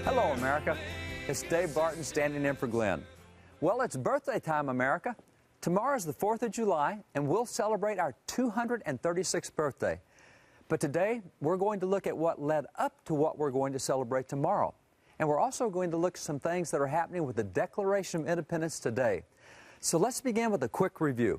Hello, America. It's Dave Barton standing in for Glenn. Well, it's birthday time, America. Tomorrow's the 4th of July, and we'll celebrate our 236th birthday. But today, we're going to look at what led up to what we're going to celebrate tomorrow. And we're also going to look at some things that are happening with the Declaration of Independence today. So let's begin with a quick review.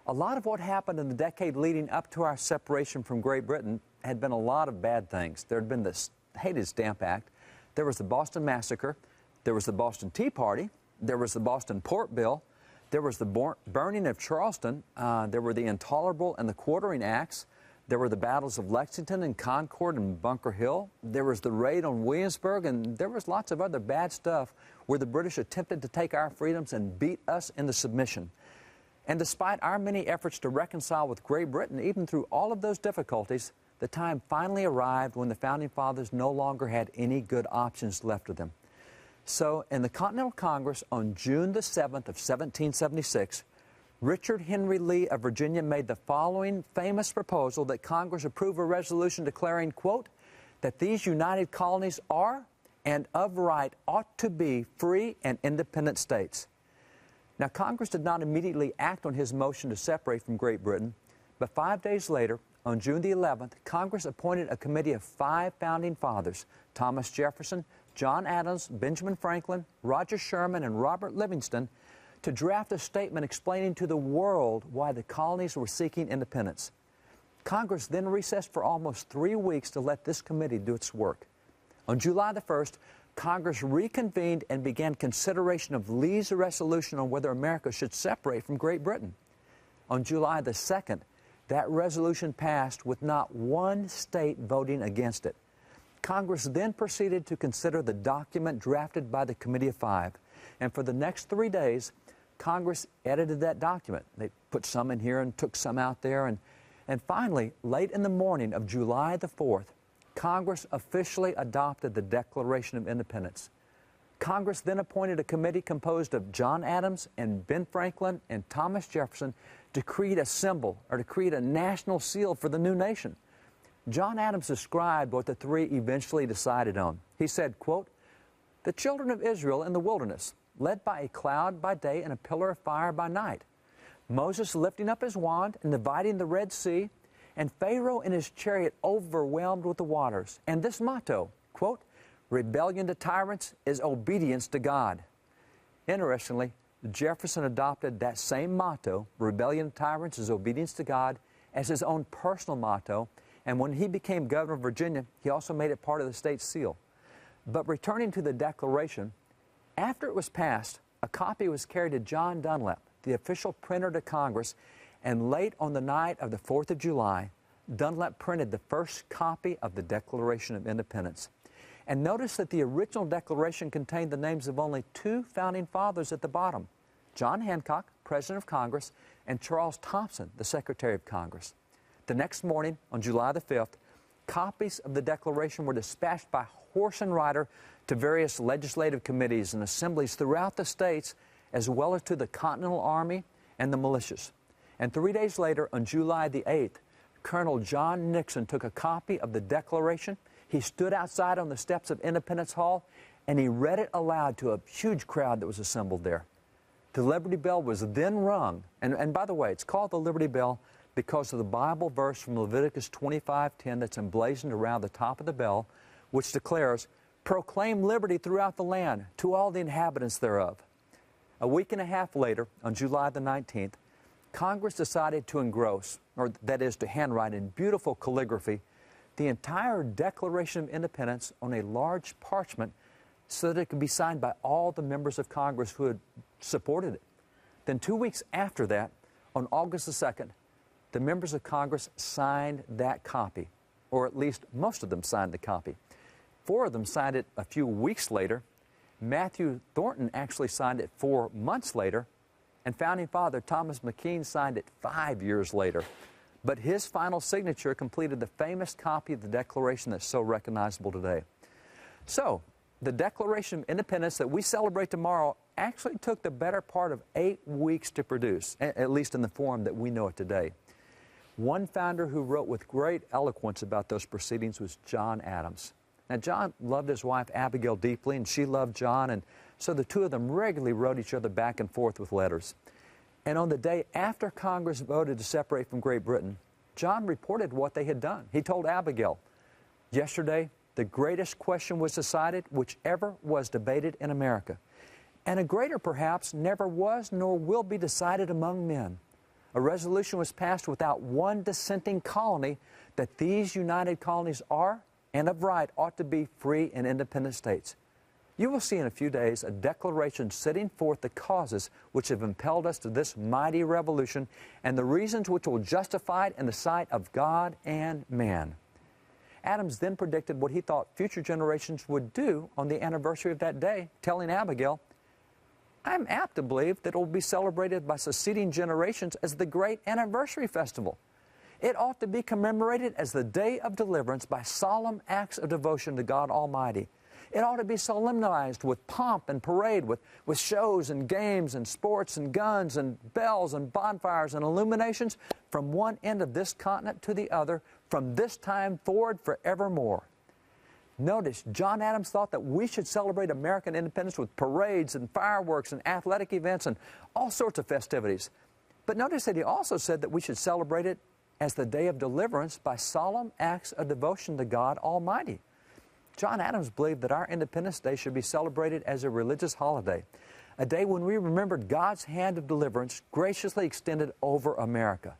A lot of what happened in the decade leading up to our separation from Great Britain had been a lot of bad things. There had been the hated Stamp Act. There was the Boston Massacre. There was the Boston Tea Party. There was the Boston Port Bill. There was the burning of Charleston. There were the Intolerable and the Quartering Acts. There were the battles of Lexington and Concord and Bunker Hill. There was the raid on Williamsburg, and there was lots of other bad stuff where the British attempted to take our freedoms and beat us into submission. And despite our many efforts to reconcile with Great Britain, even through all of those difficulties, the time finally arrived when the Founding Fathers no longer had any good options left to them. So, in the Continental Congress on June the 7th of 1776, Richard Henry Lee of Virginia made the following famous proposal that Congress approve a resolution declaring, quote, that these united colonies are and of right ought to be free and independent states. Now, Congress did not immediately act on his motion to separate from Great Britain, but 5 days later, on June the 11th, Congress appointed a committee of 5 founding fathers, Thomas Jefferson, John Adams, Benjamin Franklin, Roger Sherman, and Robert Livingston, to draft a statement explaining to the world why the colonies were seeking independence. Congress then recessed for almost 3 weeks to let this committee do its work. On July the 1st, Congress reconvened and began consideration of Lee's resolution on whether America should separate from Great Britain. On July the 2nd, that resolution passed with not one state voting against it. Congress then proceeded to consider the document drafted by the Committee of 5. And for the next 3 days, Congress edited that document. They put some in here and took some out there. And finally, late in the morning of July the 4th, Congress officially adopted the Declaration of Independence. Congress then appointed a committee composed of John Adams and Ben Franklin and Thomas Jefferson to create a symbol or to create a national seal for the new nation. John Adams described what the three eventually decided on. He said, quote, the children of Israel in the wilderness, led by a cloud by day and a pillar of fire by night. Moses lifting up his wand and dividing the Red Sea, and Pharaoh in his chariot overwhelmed with the waters. And this motto, quote, rebellion to tyrants is obedience to God. Interestingly, Jefferson adopted that same motto, rebellion to tyrants is obedience to God, as his own personal motto. And when he became governor of Virginia, he also made it part of the state seal. But returning to the Declaration, after it was passed, a copy was carried to John Dunlap, the official printer to Congress, and late on the night of the 4th of July, Dunlap printed the first copy of the Declaration of Independence. And notice that the original Declaration contained the names of only 2 founding fathers at the bottom, John Hancock, President of Congress, and Charles Thompson, the Secretary of Congress. The next morning, on July the 5th, copies of the Declaration were dispatched by horse and rider to various legislative committees and assemblies throughout the states, as well as to the Continental Army and the militias. And 3 days later, on July the 8th, Colonel John Nixon took a copy of the Declaration. He stood outside on the steps of Independence Hall, and he read it aloud to a huge crowd that was assembled there. The Liberty Bell was then rung, and by the way, it's called the Liberty Bell because of the Bible verse from Leviticus 25:10 that's emblazoned around the top of the bell, which declares, proclaim liberty throughout the land to all the inhabitants thereof. A week and a half later, on July the 19th, Congress decided to engross, or that is to handwrite in beautiful calligraphy, the entire Declaration of Independence on a large parchment so that it could be signed by all the members of Congress who had supported it. Then 2 weeks after that, on August the 2nd, the members of Congress signed that copy, or at least most of them signed the copy. 4 of them signed it a few weeks later. Matthew Thornton actually signed it 4 months later, and Founding Father Thomas McKean signed it 5 years later. But his final signature completed the famous copy of the Declaration that's so recognizable today. So, the Declaration of Independence that we celebrate tomorrow actually took the better part of 8 weeks to produce, at least in the form that we know it today. One founder who wrote with great eloquence about those proceedings was John Adams. Now, John loved his wife Abigail deeply, and she loved John, and so the two of them regularly wrote each other back and forth with letters. And on the day after Congress voted to separate from Great Britain, John reported what they had done. He told Abigail, "Yesterday, the greatest question was decided which ever was debated in America. And a greater, perhaps, never was nor will be decided among men. A resolution was passed without one dissenting colony that these united colonies are, and of right, ought to be free and independent states. You will see in a few days a declaration setting forth the causes which have impelled us to this mighty revolution and the reasons which will justify it in the sight of God and man." Adams then predicted what he thought future generations would do on the anniversary of that day, telling Abigail, "I'm apt to believe that it will be celebrated by succeeding generations as the great anniversary festival. It ought to be commemorated as the day of deliverance by solemn acts of devotion to God Almighty. It ought to be solemnized with pomp and parade, with shows and games and sports and guns and bells and bonfires and illuminations from one end of this continent to the other, from this time forward forevermore." Notice, John Adams thought that we should celebrate American independence with parades and fireworks and athletic events and all sorts of festivities. But notice that he also said that we should celebrate it as the day of deliverance by solemn acts of devotion to God Almighty. John Adams believed that our Independence Day should be celebrated as a religious holiday, a day when we remembered God's hand of deliverance graciously extended over America.